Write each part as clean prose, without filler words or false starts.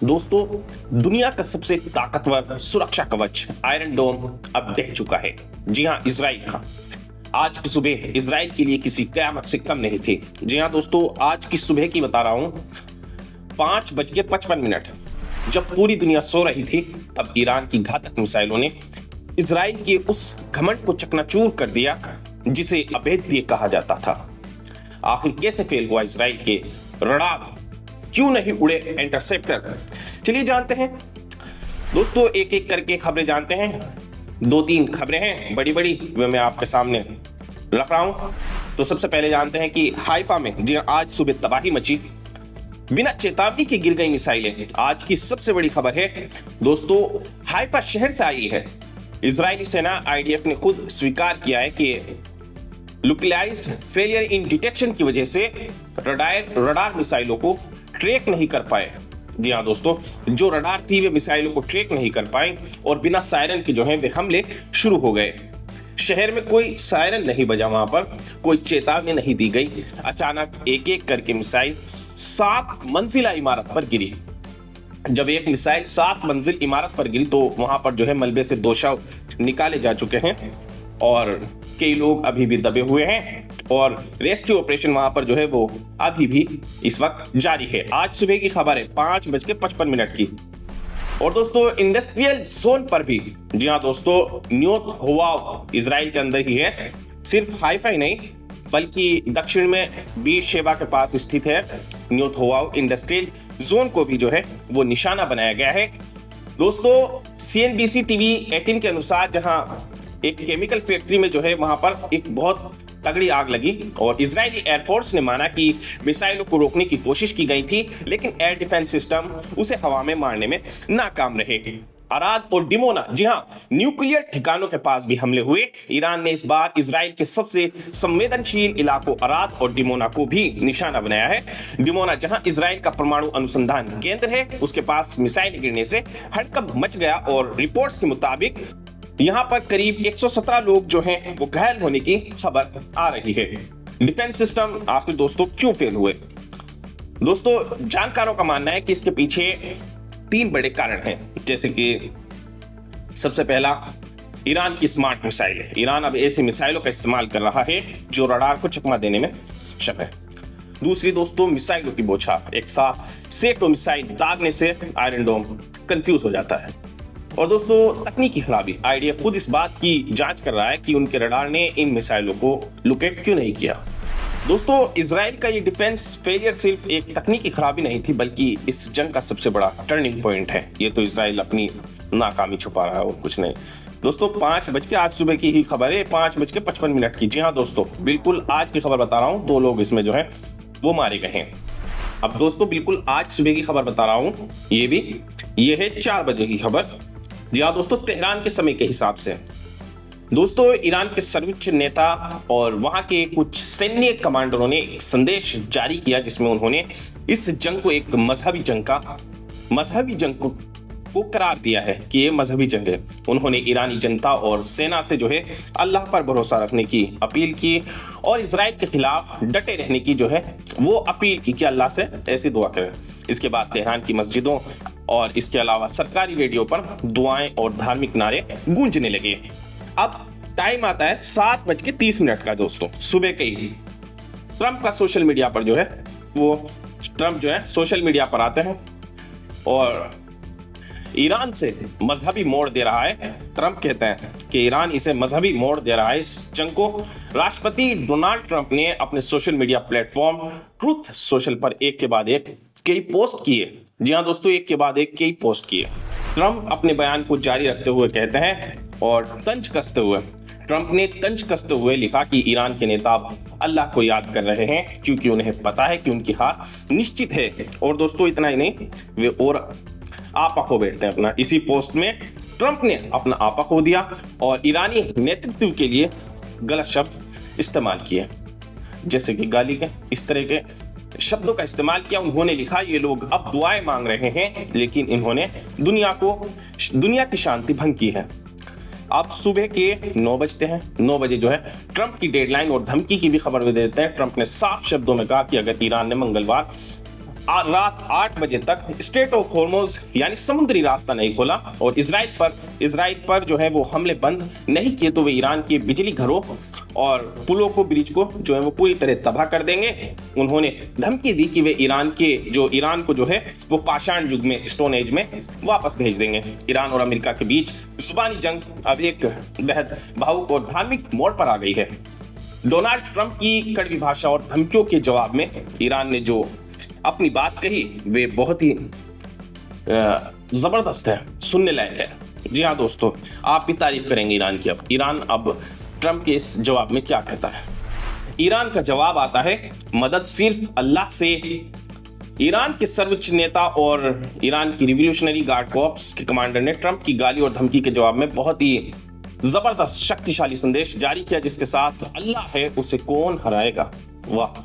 दोस्तों, दुनिया का सबसे ताकतवर सुरक्षा कवच आयरन डोम अब ढह चुका है। जी हां, इजराइल का। आज की सुबह इजराइल के लिए किसी कयामत से कम नहीं थी। जी हां दोस्तों, आज की सुबह की बता रहा हूं। 5:55 जब पूरी दुनिया सो रही थी, तब ईरान की घातक मिसाइलों ने इजराइल के उस घमंड को चकनाचूर कर दिया जिसे अभेद्य कहा जाता था। आखिर कैसे फेल हुआ इजराइल के रडार? क्यों नहीं उड़े इंटरसेप्टर? चलिए जानते हैं दोस्तों, एक एक करके खबरें जानते हैं। 2-3 खबरें हैं बड़ी बड़ी, वे मैं आपके सामने रख रहा हूं। तो सबसे पहले जानते हैं कि हाइफा में जी आज सुबह तबाही मची, बिना चेतावनी के गिर गई मिसाइलें। आज की सबसे बड़ी खबर है दोस्तों, हाइफा शहर से आई है। इजरायली सेना आईडीएफ ने खुद स्वीकार किया है कि लोकलाइज्ड फेलियर इन डिटेक्शन की वजह से रडार मिसाइलों को ट्रैक नहीं कर पाए। जी हाँ दोस्तों, जो रडार थी वे मिसाइलों को ट्रैक नहीं कर पाए और बिना सायरन के जो है वे हमले शुरू हो गए। शहर में कोई सायरन नहीं बजा, वहां पर कोई चेतावनी नहीं दी गई। अचानक एक एक करके मिसाइल 7 मंजिला इमारत पर गिरी। जब एक मिसाइल 7 मंजिल इमारत पर गिरी तो वहां पर जो है मलबे से 2 शव निकाले जा चुके हैं और कई लोग अभी भी दबे हुए हैं और रेस्क्यू ऑपरेशन वहां पर जो है वो अभी भी इस वक्त जारी है। आज सुबह की खबर है 5:55 की। और दोस्तों, इंडस्ट्रियल जोन पर भी, जी हाँ दोस्तों, न्योत होवाव इजराइल के अंदर ही है। सिर्फ हाइफा ही नहीं बल्कि दक्षिण में बीर शेबा के पास स्थित है न्योत होवाव इंडस्ट्रियल जोन को भी जो है वो निशाना बनाया गया है। दोस्तों, CNBC TV 18 के अनुसार जहां एक केमिकल फैक्ट्री में जो है वहां पर एक बहुत तगड़ी आग लगी और इजरायली एयरफोर्स ने माना कि मिसाइलों को रोकने की कोशिश की गई थी, लेकिन एयर डिफेंस सिस्टम उसे हवा में मारने में नाकाम रहे। अराद और डिमोना, जी हां, न्यूक्लियर ठिकानों के पास भी हमले हुए। ईरान ने इस बार इजराइल के सबसे संवेदनशील इलाकों अराद और डिमोना को भी निशाना बनाया है। डिमोना, जहां इजराइल का परमाणु अनुसंधान केंद्र है, उसके पास मिसाइल गिरने से हड़कंप मच गया और रिपोर्ट्स के मुताबिक यहां पर करीब 117 लोग जो हैं वो घायल होने की खबर आ रही है। डिफेंस सिस्टम आखिर दोस्तों क्यों फेल हुए? दोस्तों, जानकारों का मानना है कि इसके पीछे 3 बड़े कारण हैं। जैसे कि सबसे पहला, ईरान की स्मार्ट मिसाइल है। ईरान अब ऐसी मिसाइलों का इस्तेमाल कर रहा है जो रडार को चकमा देने में सक्षम है। दूसरी दोस्तों, मिसाइलों की बौछार। एक साथ सैकड़ों मिसाइल दागने से आयरन डोम कंफ्यूज हो जाता है। और दोस्तों, तकनीकी खराबी। आईडीएफ खुद इस बात की जांच कर रहा है कि उनके रडार ने इन मिसाइलों को लोकेट क्यों नहीं किया। दोस्तों, इजराइल का ये डिफेंस फेलियर सिर्फ एक तकनीकी खराबी नहीं थी बल्कि इस जंग का सबसे बड़ा टर्निंग पॉइंट है। ये तो इजराइल अपनी नाकामी छुपा रहा है और कुछ नहीं। दोस्तों, 5 बज के आज सुबह की ही खबर है, 5:55 की। जी हाँ दोस्तों, बिल्कुल आज की खबर बता रहा हूँ। 2 लोग इसमें जो है वो मारे गए हैं। अब दोस्तों, बिल्कुल आज सुबह की खबर बता रहा हूँ, ये है 4 बजे की खबर। जी हाँ दोस्तों, तेहरान के समय के हिसाब से। दोस्तों, ईरान के सर्वोच्च नेता और वहां के कुछ सैन्य कमांडरों ने एक संदेश जारी किया जिसमें उन्होंने इस जंग को एक मजहबी जंग को करार दिया है कि ये मजहबी जंग है। उन्होंने ईरानी जनता और सेना से जो है अल्लाह पर भरोसा रखने की अपील की और इजराइल के खिलाफ डटे रहने की जो है वो अपील की कि अल्लाह से ऐसी दुआ करें। इसके बाद तेहरान की मस्जिदों और इसके अलावा सरकारी रेडियो पर दुआएं और धार्मिक नारे गूंजने लगे। अब टाइम आता है 7:30 का दोस्तों, सुबह के ही। ट्रंप का सोशल मीडिया पर जो है वो ट्रंप जो है सोशल मीडिया पर आते हैं और ईरान से मजहबी मोड़ दे रहा है। ट्रंप कहते हैं कि ईरान इसे मजहबी मोड़ दे रहा है इस जंग को। राष्ट्रपति डोनाल्ड ट्रंप ने अपने social media platform truth social पर एक के बाद एक कई पोस्ट किए। जी हाँ दोस्तों, एक के बाद एक कई पोस्ट किए। ट्रंप अपने बयान को जारी रखते हुए कहते हैं और ट्रंप ने तंज कसते हुए लिखा कि ईरान के नेता अल्लाह को याद कर रहे हैं क्योंकि उन्हें पता है कि उनकी हार निश्चित है। और दोस्तों, इतना ही नहीं, वे और आपा खो बैठते हैं अपना। इसी पोस्ट में ट्रंप ने अपना आपा खो दिया और ईरानी नेतृत्व के लिए गलत शब्द इस्तेमाल किए, जैसे कि गाली के इस तरह के शब्दों का इस्तेमाल किया। उन्होंने लिखा, ये लोग अब दुआएं मांग रहे हैं लेकिन इन्होंने दुनिया की शांति भंग की है। अब सुबह के 9 बजते हैं। 9 बजे जो है ट्रंप की डेडलाइन और धमकी की भी खबर दे देते हैं। ट्रंप ने साफ शब्दों में कहा कि अगर ईरान ने मंगलवार रात 8 बजे तक स्ट्रेट ऑफ हॉर्मुज यानी समुद्री रास्ता नहीं खोला और इजराइल पर जो है वो हमले बंद नहीं किए तो वे ईरान के बिजली घरों और पुलों को, ब्रिज को जो है वो पूरी तरह तबाह कर देंगे। उन्होंने धमकी दी कि वे ईरान को जो है वो पाषाण युग में, स्टोन एज में वापस भेज देंगे। ईरान और अमेरिका के बीच जुबानी जंग अब एक बेहद भावुक और धार्मिक मोड़ पर आ गई है। डोनाल्ड ट्रंप की कड़वी भाषा और धमकियों के जवाब में ईरान ने जो अपनी बात कही वे बहुत ही जबरदस्त है, सुनने लायक है। जी हाँ दोस्तों, आप भी तारीफ करेंगे ईरान की। अब ईरान ट्रंप के इस जवाब में क्या कहता है। ईरान का जवाब आता है, मदद सिर्फ अल्लाह से। ईरान के सर्वोच्च नेता और ईरान की रिवॉल्यूशनरी गार्ड कॉर्प्स के कमांडर ने ट्रंप की गाली और धमकी के जवाब में बहुत ही जबरदस्त शक्तिशाली संदेश जारी किया, जिसके साथ अल्लाह है उसे कौन हराएगा। वाह,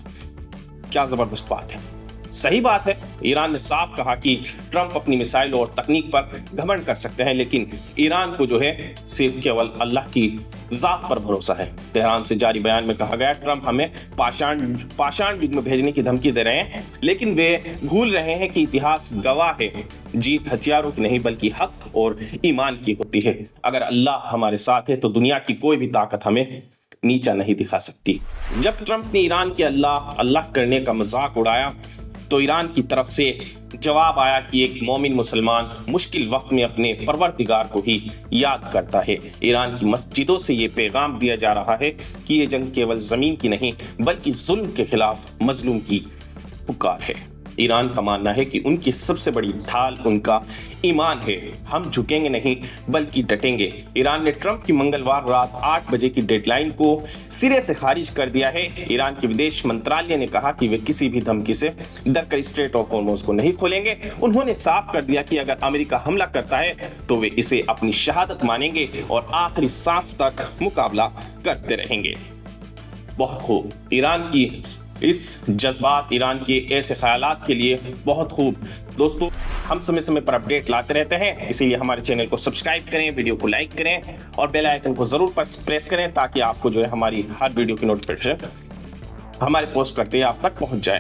क्या जबरदस्त बात है। सही बात है, ईरान ने साफ कहा कि ट्रंप अपनी मिसाइल और तकनीक पर घमंड कर सकते हैं, लेकिन ईरान को जो है सिर्फ केवल अल्लाह की जात पर भरोसा है। तेहरान से जारी बयान में कहा गया, ट्रंप हमें पाषाण युग में भेजने की धमकी दे रहे हैं, लेकिन वे भूल रहे हैं कि इतिहास गवाह है, जीत हथियारों की नहीं बल्कि हक और ईमान की होती है। अगर अल्लाह हमारे साथ है तो दुनिया की कोई भी ताकत हमें नीचा नहीं दिखा सकती। जब ट्रंप ने ईरान के अल्लाह करने का मजाक उड़ाया तो ईरान की तरफ से जवाब आया कि एक मोमिन मुसलमान मुश्किल वक्त में अपने परवरदिगार को ही याद करता है। ईरान की मस्जिदों से ये पैगाम दिया जा रहा है कि ये जंग केवल जमीन की नहीं बल्कि जुल्म के खिलाफ मजलूम की पुकार है। ईरान का मानना है कि उनकी सबसे बड़ी ढाल उनका ईमान है। हम झुकेंगे नहीं बल्कि डटेंगे। ईरान ने ट्रंप की मंगलवार रात 8 बजे की डेडलाइन को सिरे से खारिज कर दिया है। ईरान के विदेश मंत्रालय ने कहा कि वे किसी भी धमकी से डरकर स्ट्रेट ऑफ हॉर्मुज को नहीं खोलेंगे। उन्होंने साफ कर दिया कि अगर अमेरिका हमला करता है तो वे इसे अपनी शहादत मानेंगे और आखिरी सांस तक मुकाबला करते रहेंगे। बहुत खूब, ईरान की इस जज्बात, ईरान के ऐसे ख्यालात के लिए बहुत खूब। दोस्तों, हम समय समय पर अपडेट लाते रहते हैं, इसीलिए हमारे चैनल को सब्सक्राइब करें, वीडियो को लाइक करें और बेल आइकन को जरूर प्रेस करें ताकि आपको जो है हमारी हर वीडियो की नोटिफिकेशन हमारे पोस्ट करते ही आप तक पहुंच जाए।